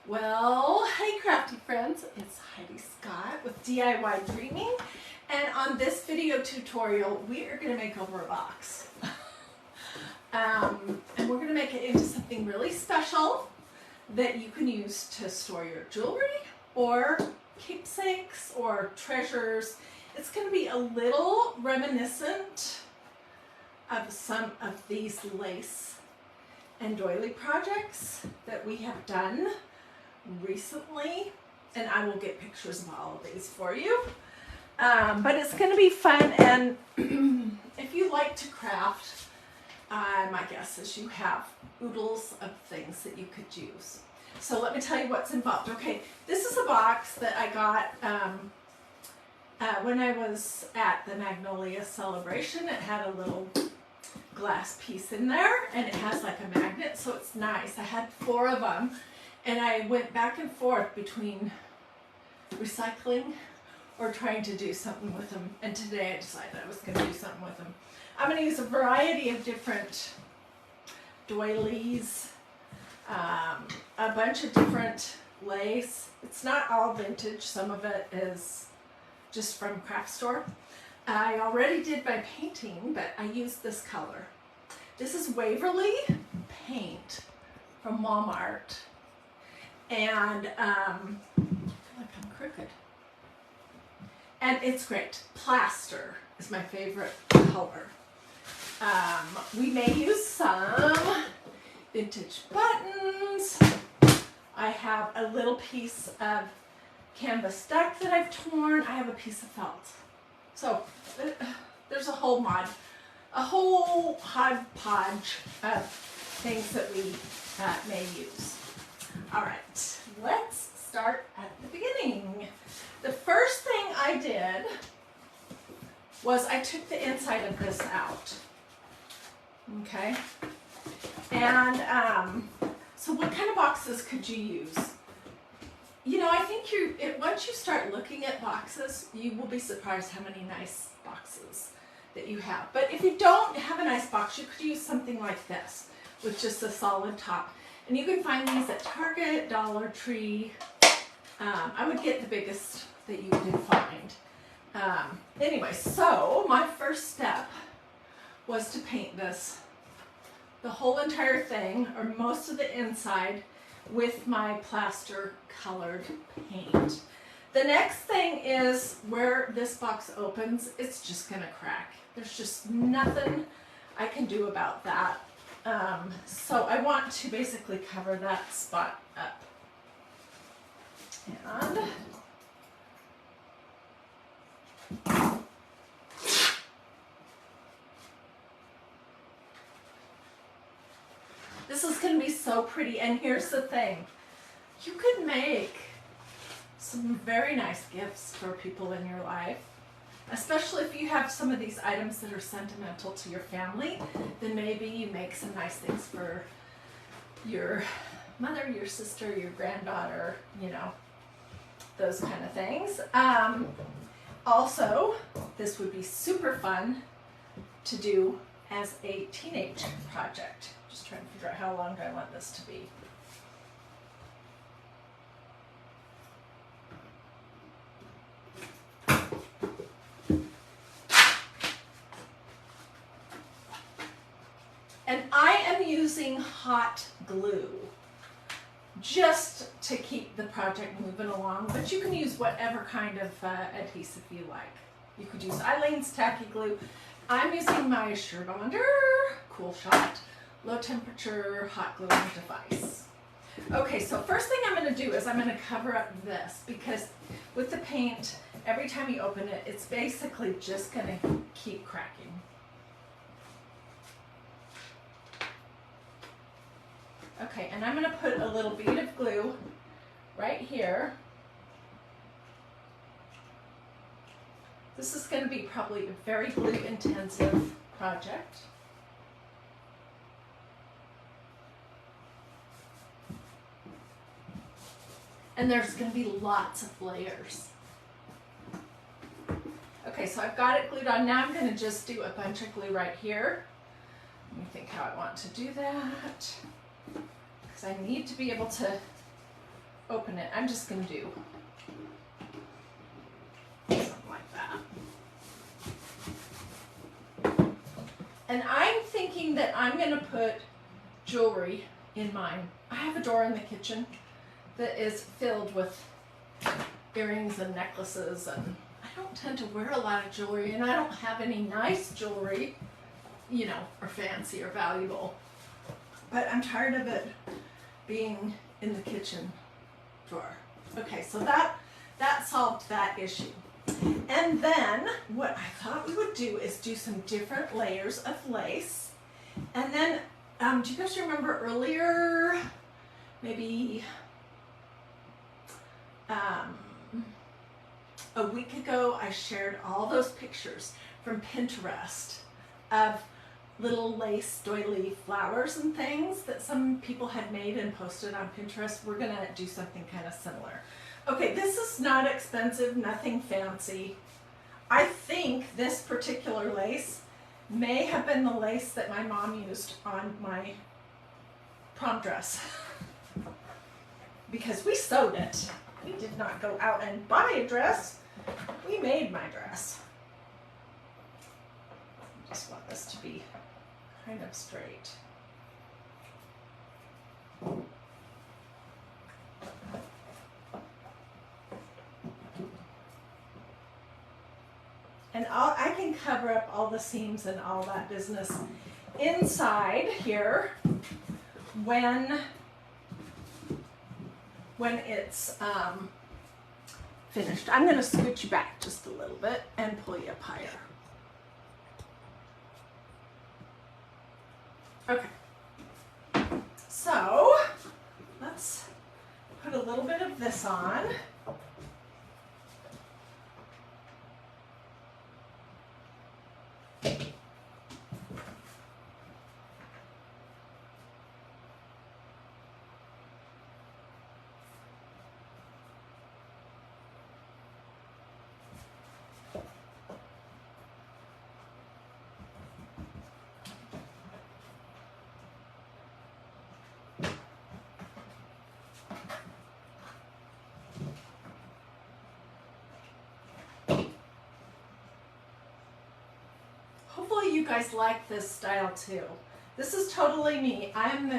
Well, hey crafty friends, it's Hiedi Scott with DiyDreaming, and on this video tutorial we are going to make over a box. And we're going to make it into something really special that you can use to store your jewelry or keepsakes or treasures. It's going to be a little reminiscent of some of these lace and doily projects that we have done recently, and I will get pictures of all of these for you. But it's going to be fun, and if you like to craft, my guess is you have oodles of things that you could use. So let me tell you what's involved. Okay, this is a box that I got when I was at the Magnolia celebration. It had a little glass piece in there, and it has like a magnet, so it's nice. I had 4 of them, and I went back and forth between recycling or trying to do something with them, and today I decided I was going to do something with them. I'm going to use a variety of different doilies, a bunch of different lace. It's not all vintage, some of it is just from craft store. I already did my painting, but I used this color. This is Waverly paint from Walmart, and I feel like I'm crooked. And it's great. Plaster is my favorite color. We may use some vintage buttons. I have a little piece of canvas duck that I've torn. I have a piece of felt. So there's a whole hodgepodge of things that we may use. All right, let's start at the beginning. The first thing I did was I took the inside of this out. Okay, and so what kind of boxes could you use? You know, I think once you start looking at boxes, you will be surprised how many nice boxes that you have. But if you don't have a nice box, you could use something like this with just a solid top. And you can find these at Target, Dollar Tree. I would get the biggest that you can find. Anyway, so my first step was to paint this, the whole entire thing, or most of the inside, with my plaster colored paint. The next thing is where this box opens, it's just gonna crack. There's just nothing I can do about that. So I want to basically cover that spot up. And this is going to be so pretty. And here's the thing. You could make some very nice gifts for people in your life, especially if you have some of these items that are sentimental to your family. Then maybe you make some nice things for your mother, your sister, your granddaughter, you know, those kind of things. Also, this would be super fun to do as a teenage project. Just trying to figure out how long do I want this to be. And I am using hot glue just to keep the project moving along, but you can use whatever kind of adhesive you like. You could use Eileen's tacky glue. I'm using my Surebonder Cool Shot low temperature hot gluing device. Okay, so first thing I'm going to do is I'm going to cover up this, because with the paint, every time you open it, it's basically just going to keep cracking. Okay, and I'm going to put a little bead of glue right here. This is going to be probably a very glue intensive project. And there's going to be lots of layers. Okay, so I've got it glued on. Now I'm going to just do a bunch of glue right here. Let me think how I want to do that, because I need to be able to open it. I'm just going to do something like that. And I'm thinking that I'm going to put jewelry in mine. I have a drawer in the kitchen that is filled with earrings and necklaces, and I don't tend to wear a lot of jewelry, and I don't have any nice jewelry, you know, or fancy or valuable. But I'm tired of it being in the kitchen drawer. Okay, so that solved that issue. And then what I thought we would do is do some different layers of lace. And then, do you guys remember earlier, maybe a week ago, I shared all those pictures from Pinterest of little lace doily flowers and things that some people had made and posted on Pinterest. We're gonna do something kind of similar. Okay, this is not expensive, nothing fancy. I think this particular lace may have been the lace that my mom used on my prom dress because we sewed it. We did not go out and buy a dress. We made my dress. I just want this to be kind of straight. And I can cover up all the seams and all that business inside here when it's finished. I'm going to scoot you back just a little bit and pull you up higher. Okay, so let's put a little bit of this on. Hopefully you guys like this style too. This is totally me. I'm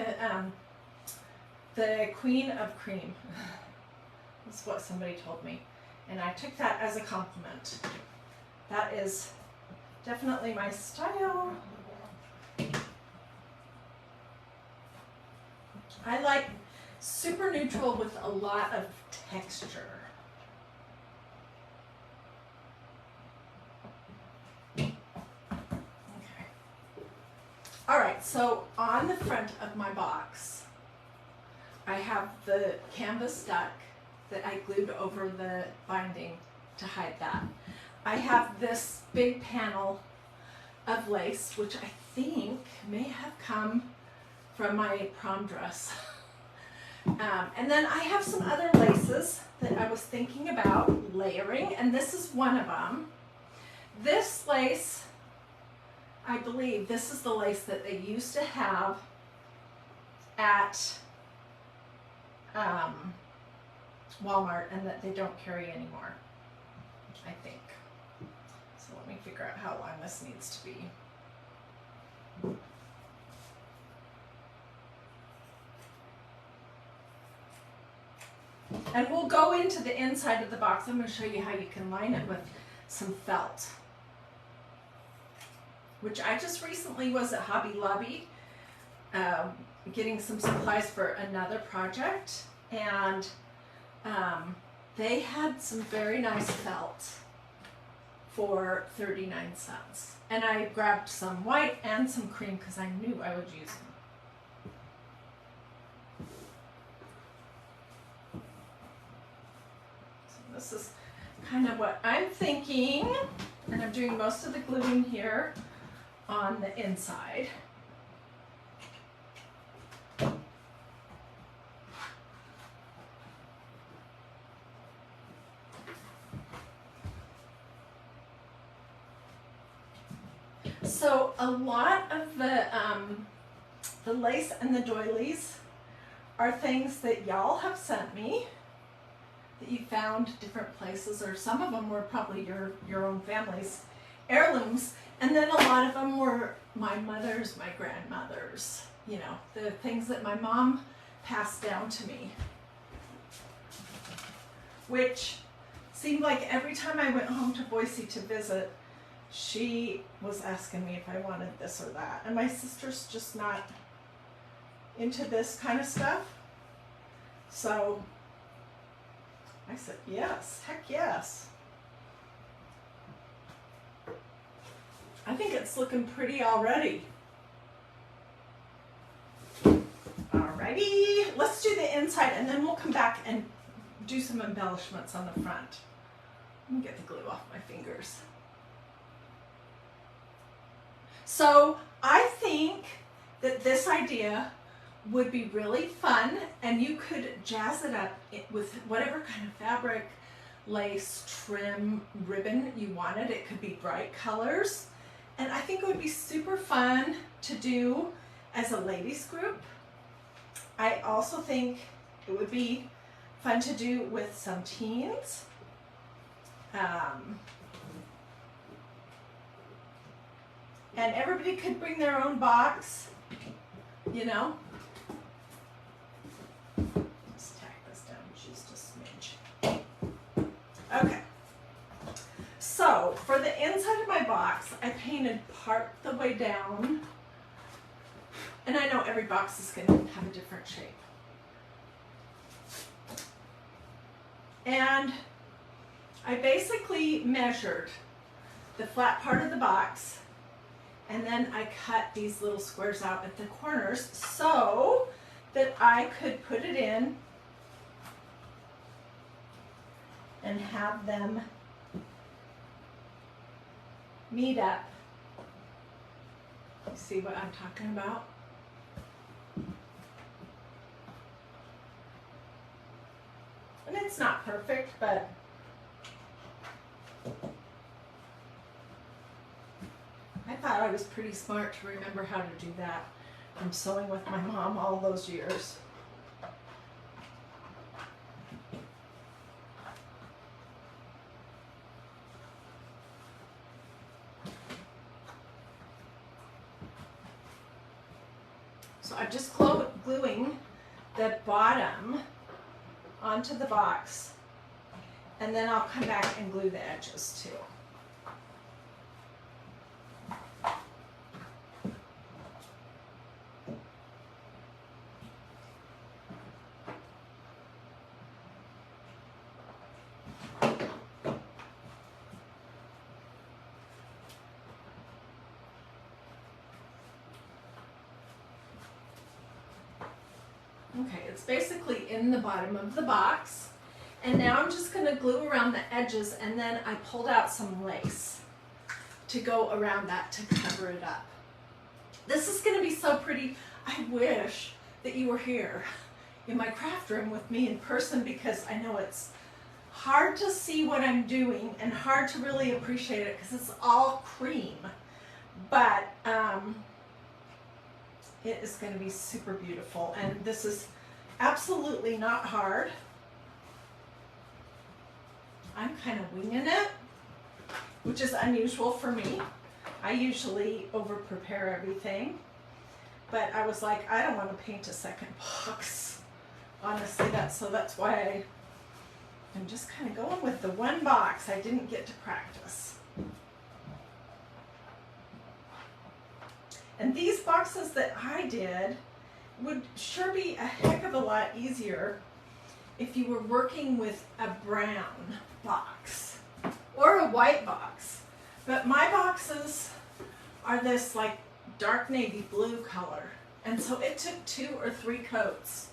the queen of cream. That's what somebody told me. And I took that as a compliment. That is definitely my style. I like super neutral with a lot of texture. All right, so on the front of my box, I have the canvas duck that I glued over the binding to hide that. I have this big panel of lace, which I think may have come from my prom dress. And then I have some other laces that I was thinking about layering, and this is one of them. This lace, I believe this is the lace that they used to have at Walmart and that they don't carry anymore, I think. So let me figure out how long this needs to be. And we'll go into the inside of the box. I'm going to show you how you can line it with some felt, which I just recently was at Hobby Lobby getting some supplies for another project, and they had some very nice felt for 39 cents. And I grabbed some white and some cream because I knew I would use them. So this is kind of what I'm thinking, and I'm doing most of the gluing here on the inside. So a lot of the lace and the doilies are things that y'all have sent me that you found different places, or some of them were probably your own family's heirlooms, and then a lot of them were my mother's, my grandmother's, you know, the things that my mom passed down to me, which seemed like every time I went home to Boise to visit, she was asking me if I wanted this or that. And my sister's just not into this kind of stuff. So I said, yes, heck yes. I think it's looking pretty already. Alrighty, let's do the inside and then we'll come back and do some embellishments on the front. Let me get the glue off my fingers. So I think that this idea would be really fun, and you could jazz it up with whatever kind of fabric, lace, trim, ribbon you wanted. It could be bright colors, and I think it would be super fun to do as a ladies group. I also think it would be fun to do with some teens. And everybody could bring their own box, you know. Let's tack this down just a smidge. Okay. So for the inside of my box, I painted part the way down. And I know every box is going to have a different shape. And I basically measured the flat part of the box, and then I cut these little squares out at the corners so that I could put it in and have them meet up. You see what I'm talking about? And it's not perfect, but I thought I was pretty smart to remember how to do that from sewing with my mom all those years. So I'm just gluing the bottom onto the box, and then I'll come back and glue the edges too. Okay, it's basically in the bottom of the box. And now I'm just going to glue around the edges, and then I pulled out some lace to go around that to cover it up. This is going to be so pretty. I wish that you were here in my craft room with me in person, because I know it's hard to see what I'm doing and hard to really appreciate it because it's all cream. But it is going to be super beautiful, and this is absolutely not hard. I'm kind of winging it, which is unusual for me. I usually over prepare everything, but I was like, I don't want to paint a second box. Honestly, that's why I'm just kind of going with the one box I didn't get to practice. And these boxes that I did would sure be a heck of a lot easier if you were working with a brown box or a white box. But my boxes are this like dark navy blue color. And so it took 2 or 3 coats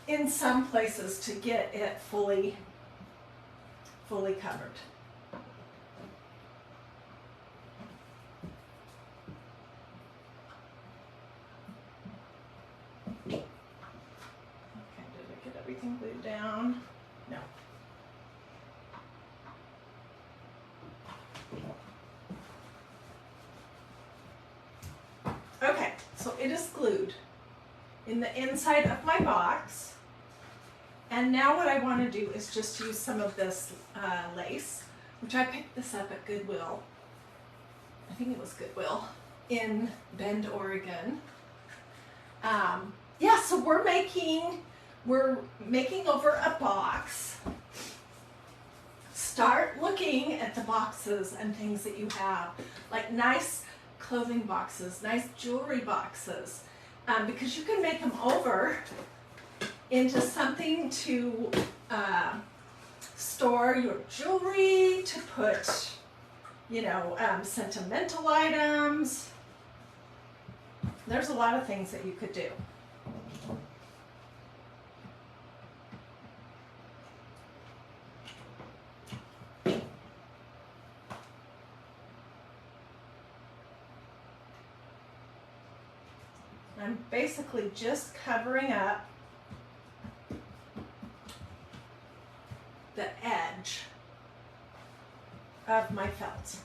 in some places to get it fully covered. Everything glued down? No. Okay, so it is glued in the inside of my box, And now what I want to do is just use some of this lace, which I picked this up at Goodwill. I think it was Goodwill in Bend, Oregon. Yeah, so we're making over a box. Start looking at the boxes and things that you have, like nice clothing boxes, nice jewelry boxes, because you can make them over into something to store your jewelry, to put, you know, sentimental items. There's a lot of things that you could do. I'm basically just covering up the edge of my felt.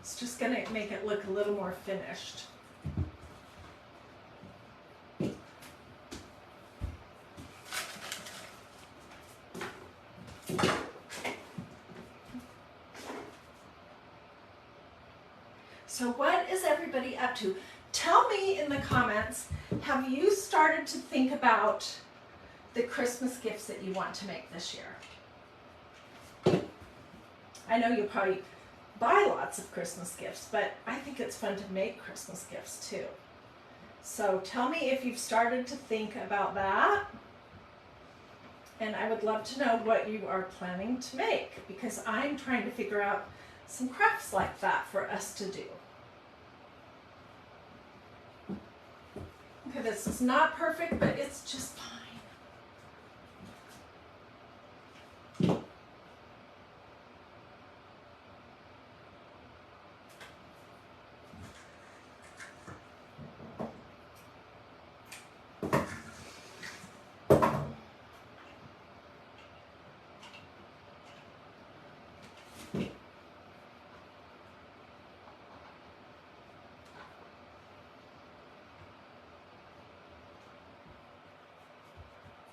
It's just going to make it look a little more finished. So what is everybody up to? Tell me in the comments, have you started to think about the Christmas gifts that you want to make this year? I know you'll probably buy lots of Christmas gifts, but I think it's fun to make Christmas gifts too. So tell me if you've started to think about that. And I would love to know what you are planning to make, because I'm trying to figure out some crafts like that for us to do. Okay, this is not perfect, but it's just fine.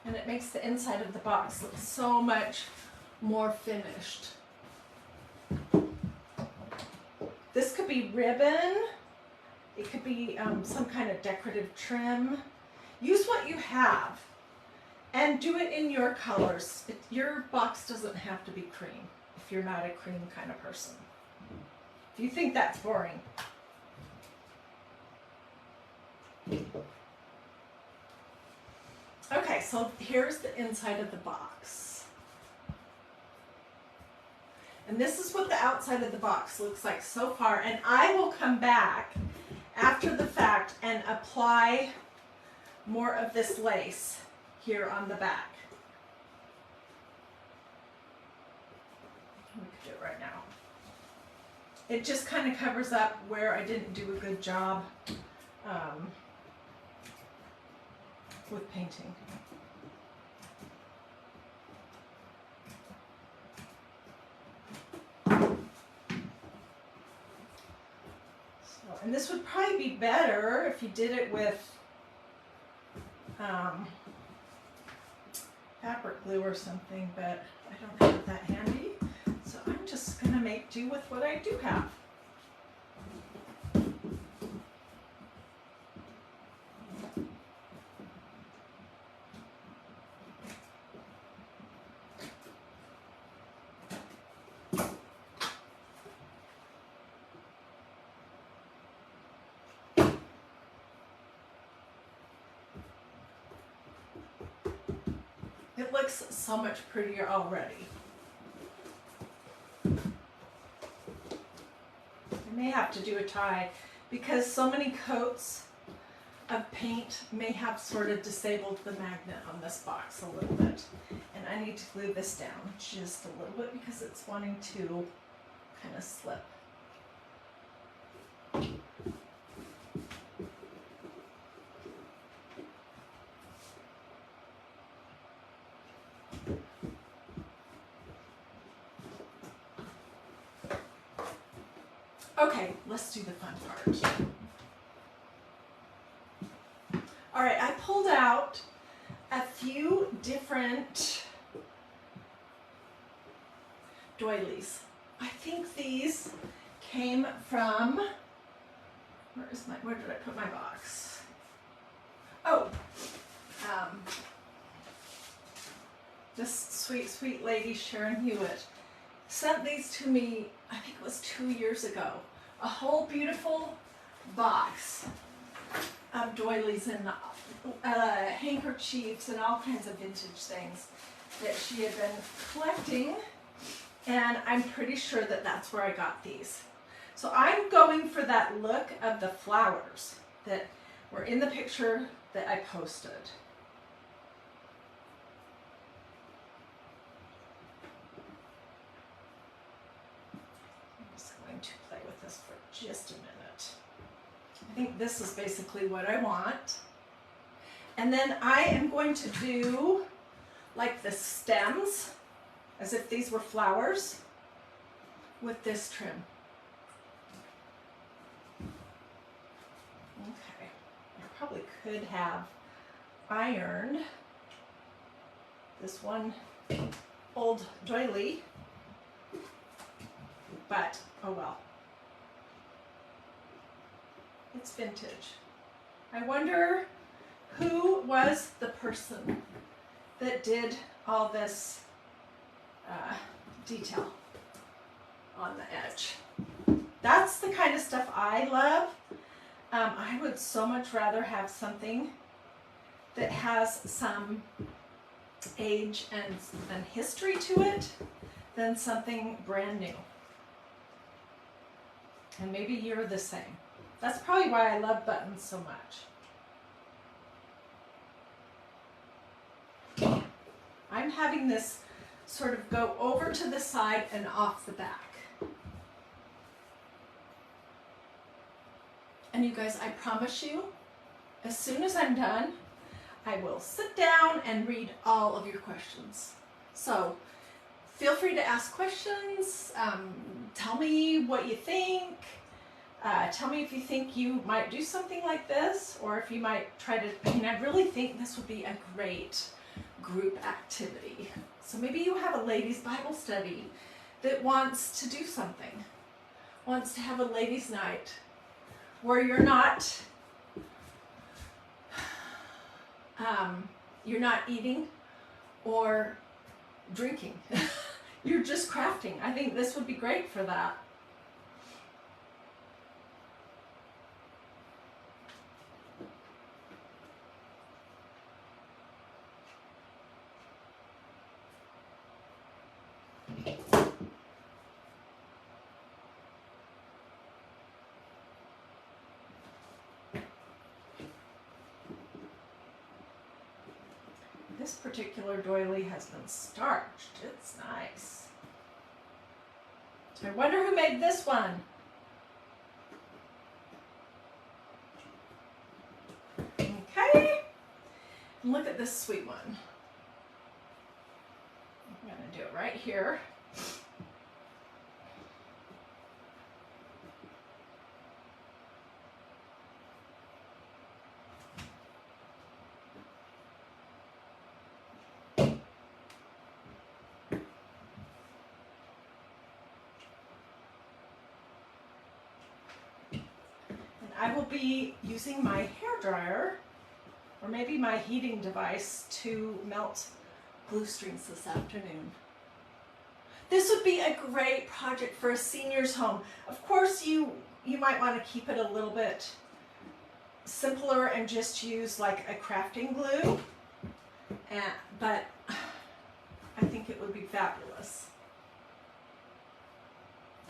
And it makes the inside of the box look so much more finished. This could be ribbon. It could be some kind of decorative trim. Use what you have and do it in your colors. Your box doesn't have to be cream if you're not a cream kind of person. If you think that's boring. Okay, so here's the inside of the box. And this is what the outside of the box looks like so far. And I will come back after the fact and apply more of this lace here on the back. We could do it right now. It just kind of covers up where I didn't do a good job with painting. So, and this would probably be better if you did it with fabric glue or something, but I don't have that handy, so I'm just gonna make do with what I do have. It looks so much prettier already. I may have to do a tie because so many coats of paint may have sort of disabled the magnet on this box a little bit. And I need to glue this down just a little bit because it's wanting to kind of slip. Okay, let's do the fun part. All right, I pulled out a few different doilies. I think these came from, where did I put my box? Oh, this sweet, sweet lady, Sharon Hewitt, sent these to me, I think it was 2 years ago. A whole beautiful box of doilies and handkerchiefs and all kinds of vintage things that she had been collecting, and I'm pretty sure that that's where I got these. So I'm going for that look of the flowers that were in the picture that I posted. I'm just going to play with this for just a minute. I think this is basically what I want. And then I am going to do like the stems, as if these were flowers, with this trim. Okay, I probably could have ironed this one old doily, but oh well. It's vintage. I wonder who was the person that did all this detail on the edge. That's the kind of stuff I love. I would so much rather have something that has some age and history to it than something brand new. And maybe you're the same. That's probably why I love buttons so much. I'm having this sort of go over to the side and off the back. And you guys, I promise you, as soon as I'm done, I will sit down and read all of your questions. So feel free to ask questions. Tell me what you think. Tell me if you think you might do something like this, or if you might try to, I really think this would be a great group activity. So maybe you have a ladies' Bible study that wants to do something, wants to have a ladies' night where you're not eating or drinking. You're just crafting. I think this would be great for that. This particular doily has been starched. It's nice. I wonder who made this one. Okay. And look at this sweet one. I'm going to do it right here. I will be using my hair dryer or maybe my heating device to melt glue strings this afternoon. This would be a great project for a senior's home. Of course, you might want to keep it a little bit simpler and just use like a crafting glue, but I think it would be fabulous.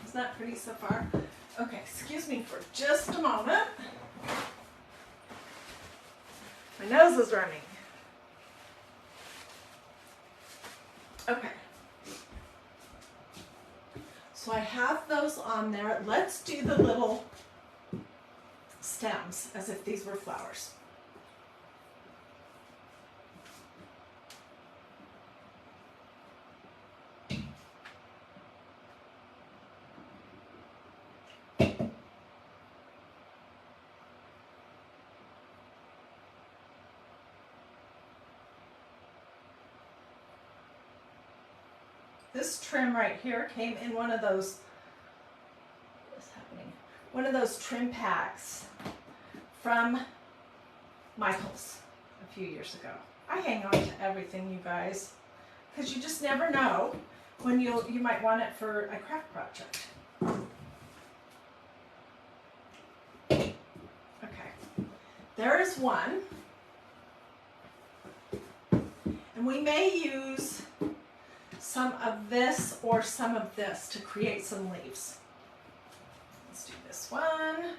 Isn't that pretty so far? Okay, excuse me for just a moment. My nose is running. Okay. So I have those on there. Let's do the little stems as if these were flowers. This trim right here came in one of those, what's happening? One of those trim packs from Michael's a few years ago. I hang on to everything, you guys, because you just never know when you might want it for a craft project. Okay, there is one, and we may use some of this or some of this to create some leaves. Let's do this one.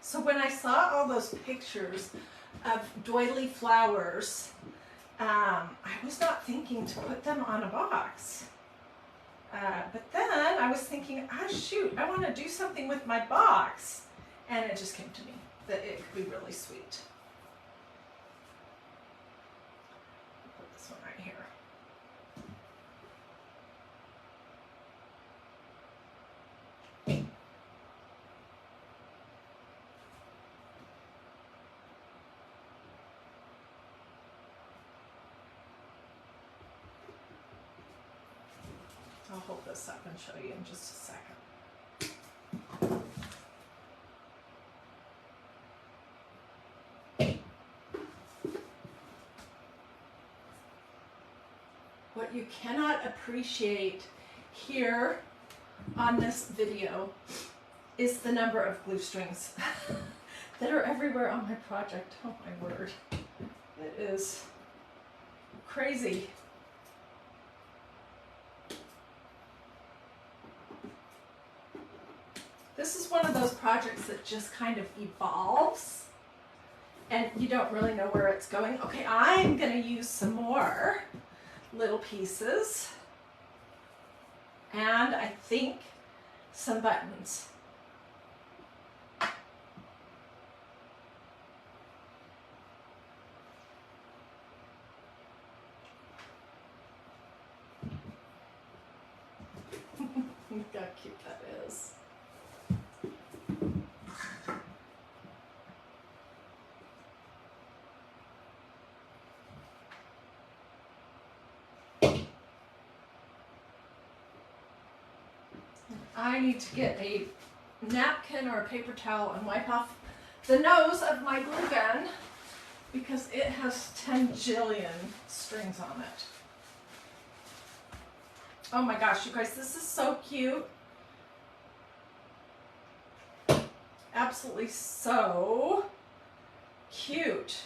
So when I saw all those pictures of doily flowers, I was not thinking to put them on a box. But then I was thinking, ah, shoot, I want to do something with my box. And it just came to me that it could be really sweet. Put this one right here. I'll hold this up and show you in just a second. What you cannot appreciate here on this video is the number of glue strings that are everywhere on my project. Oh my word. It is crazy. This is one of those projects that just kind of evolves and you don't really know where it's going. Okay, I'm going to use some more little pieces and I think some buttons. Look how cute that is. I need to get a napkin or a paper towel and wipe off the nose of my glue gun because it has 10 jillion strings on it. Oh my gosh, you guys, this is so cute. Absolutely so cute.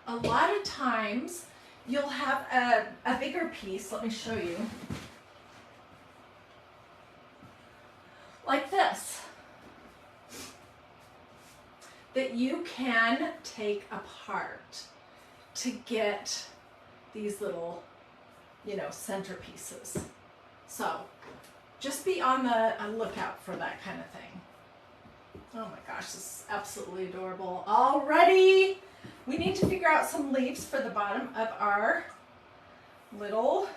A lot of times you'll have a bigger piece, let me show you, like this, that you can take apart to get these little, you know, centerpieces. So just be on the lookout for that kind of thing. Oh my gosh, this is absolutely adorable. Already, we need to figure out some leaves for the bottom of our little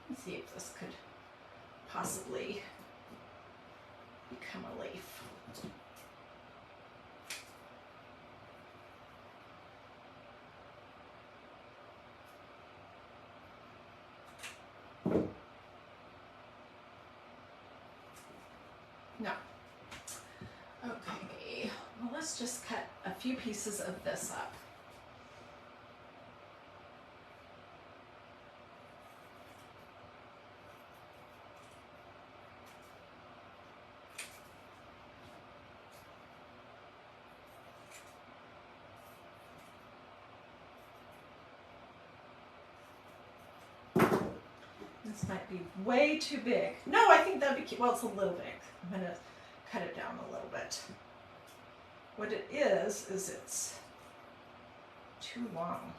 let's see if this could possibly become a leaf. No. Okay, well, let's just cut a few pieces of this up. This might be way too big. No, I think that'd be cute. Well, it's a little big. I'm gonna cut it down a little bit. What it is it's too too long.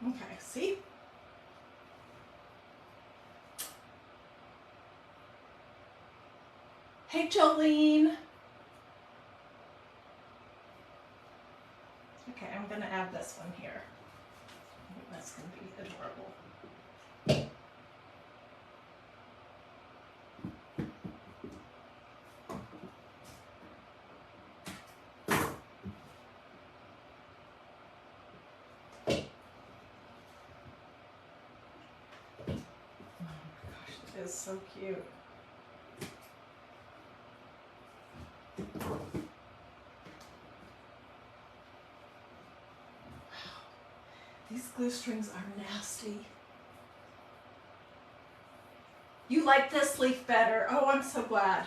Okay, see? Hey, Jolene. Okay, I'm going to add this one here. I think that's going to be adorable. Is so cute. Wow. These glue strings are nasty. You like this leaf better. Oh, I'm so glad.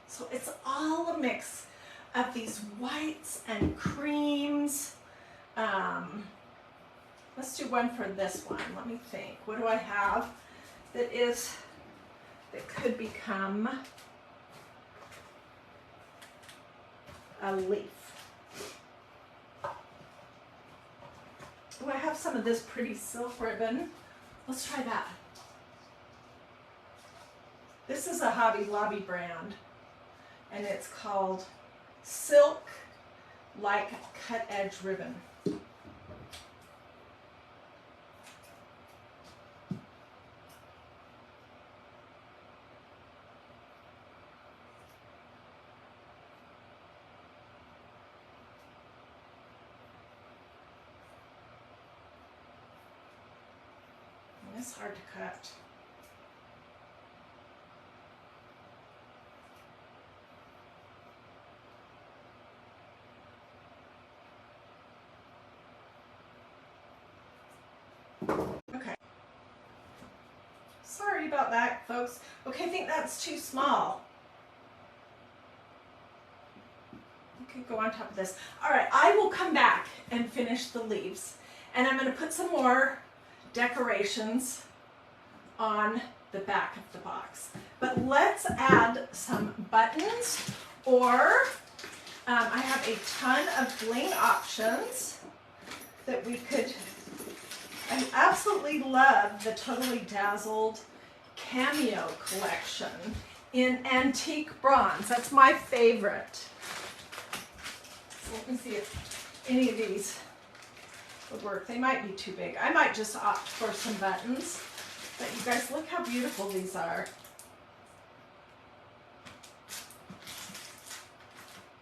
So it's all a mix of these whites and creams. Let's do one for this one. Let me think. What do I have that could become a leaf? Oh, I have some of this pretty silk ribbon. Let's try that. This is a Hobby Lobby brand, and it's called Silk Like Cut Edge Ribbon. It's hard to cut. Okay. Sorry about that, folks. Okay, I think that's too small. Okay, go on top of this. All right, I will come back and finish the leaves. And I'm going to put some more decorations on the back of the box. But let's add some buttons, or I have a ton of bling options that we could. I absolutely love the Totally Dazzled Cameo collection in antique bronze. That's my favorite. So let me see if any of these would work. They might be too big. I might just opt for some buttons. But you guys, look how beautiful these are.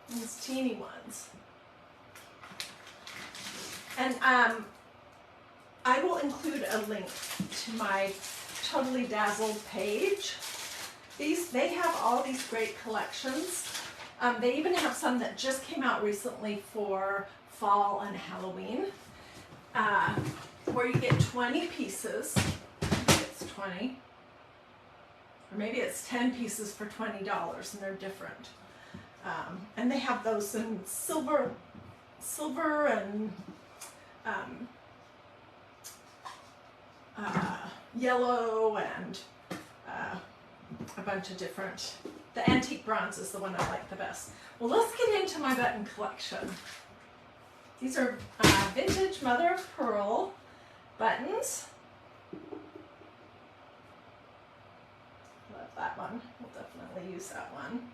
These teeny ones. And I will include a link to my Totally Dazzled page. They have all these great collections. They even have some that just came out recently for fall and Halloween, where you get 20 pieces. I think it's 20, or maybe it's 10 pieces for $20, and they're different. And they have those in silver and yellow and a bunch of different. The antique bronze is the one I like the best. Well, let's get into my button collection. These are vintage mother of pearl buttons. Love that one. We'll definitely use that one.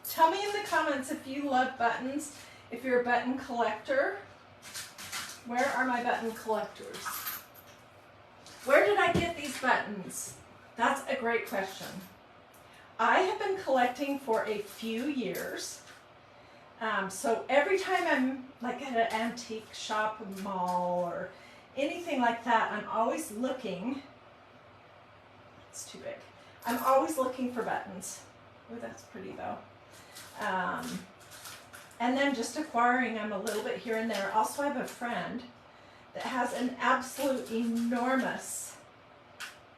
Tell me in the comments if you love buttons, if you're a button collector. Where are my button collectors? Where did I get these buttons? That's a great question. I have been collecting for a few years. So every time I'm like at an antique shop, a mall, or anything like that, I'm always looking. It's too big. I'm always looking for buttons. Oh, that's pretty though. And then just acquiring them a little bit here and there. Also, I have a friend that has an absolute enormous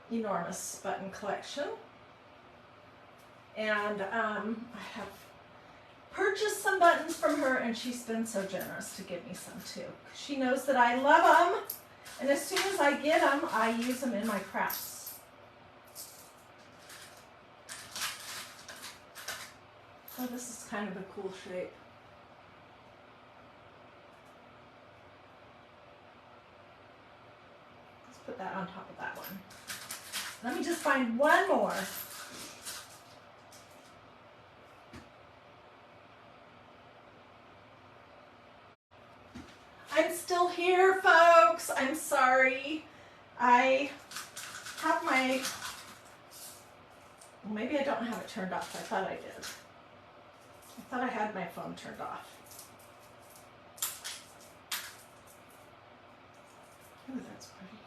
button collection. And I have purchased some buttons from her, and she's been so generous to give me some too. She knows that I love them, and as soon as I get them, I use them in my crafts. Oh, this is kind of a cool shape. Let's put that on top of that one. Let me just find one more. I'm still here, folks. I'm sorry. I have my, well, maybe I don't have it turned off. I thought I did. I thought I had my phone turned off. Ooh, that's pretty.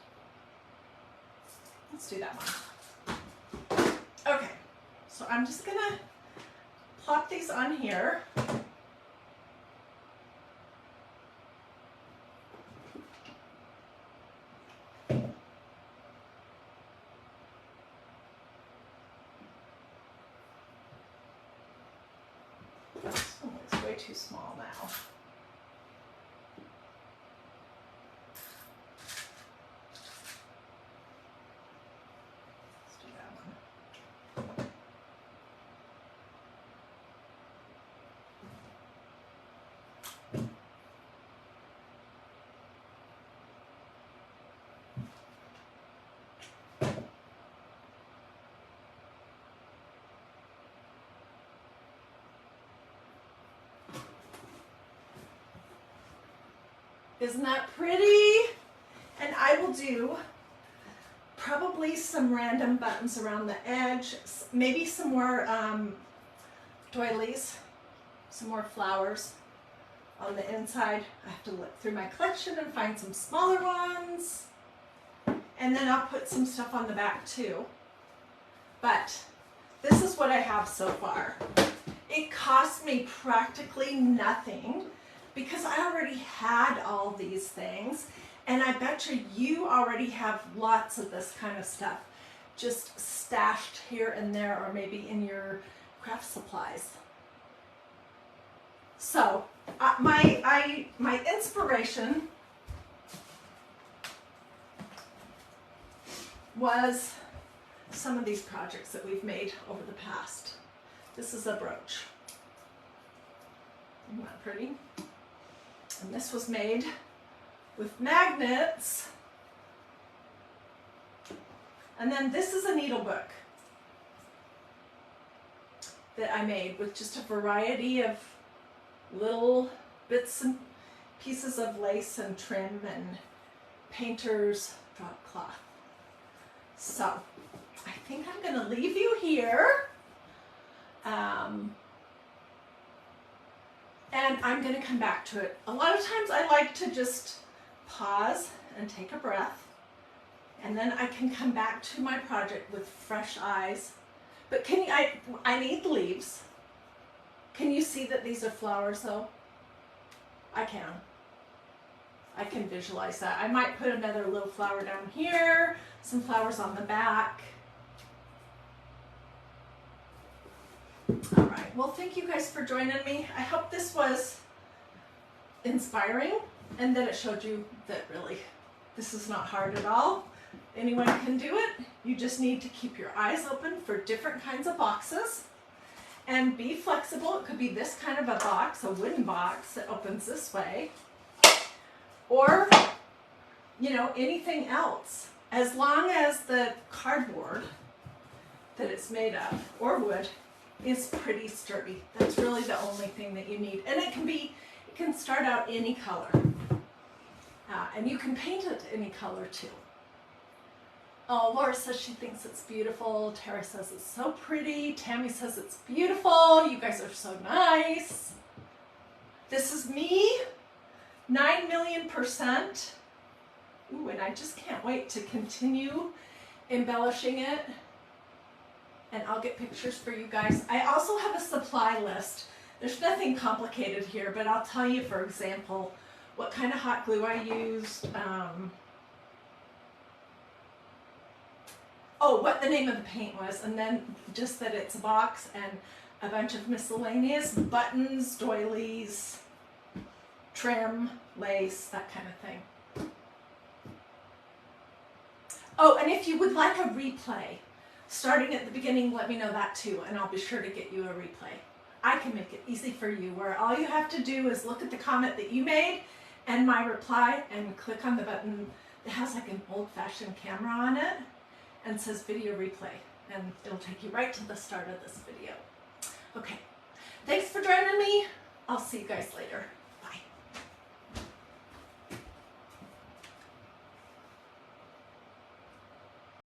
Let's do that one. Okay, so I'm just gonna plop these on here. It's way too small now. Let's do that one. Isn't that pretty? And I will do probably some random buttons around the edge, maybe some more doilies, some more flowers on the inside. I have to look through my collection and find some smaller ones. And then I'll put some stuff on the back too. But this is what I have so far. It cost me practically nothing, because I already had all these things, and I bet you already have lots of this kind of stuff just stashed here and there, or maybe in your craft supplies. So my inspiration was some of these projects that we've made over the past. This is a brooch. Isn't that pretty? And this was made with magnets. And then this is a needle book that I made with just a variety of little bits and pieces of lace and trim and painter's drop cloth. So I think I'm going to leave you here. And I'm going to come back to it. A lot of times I like to just pause and take a breath, and then I can come back to my project with fresh eyes. But can you, I need leaves. Can you see that these are flowers though? I can visualize that. I might put another little flower down here, some flowers on the back. All right, well, thank you guys for joining me. I hope this was inspiring and that it showed you that really this is not hard at all. Anyone can do it. You just need to keep your eyes open for different kinds of boxes and be flexible. It could be this kind of a box, a wooden box that opens this way, or, you know, anything else, as long as the cardboard that it's made of, or wood, is pretty sturdy. That's really the only thing that you need. And it can start out any color. And you can paint it any color too. Oh, Laura says she thinks it's beautiful. Tara says it's so pretty. Tammy says it's beautiful. You guys are so nice. This is me, 9,000,000%. Ooh, and I just can't wait to continue embellishing it. And I'll get pictures for you guys. I also have a supply list. There's nothing complicated here, but I'll tell you, for example, what kind of hot glue I used. What the name of the paint was, and then just that it's a box, and a bunch of miscellaneous buttons, doilies, trim, lace, that kind of thing. Oh, and if you would like a replay, starting at the beginning, let me know that too, and I'll be sure to get you a replay. I can make it easy for you, where all you have to do is look at the comment that you made and my reply and click on the button that has like an old-fashioned camera on it and says video replay, and it'll take you right to the start of this video. Okay, thanks for joining me. I'll see you guys later.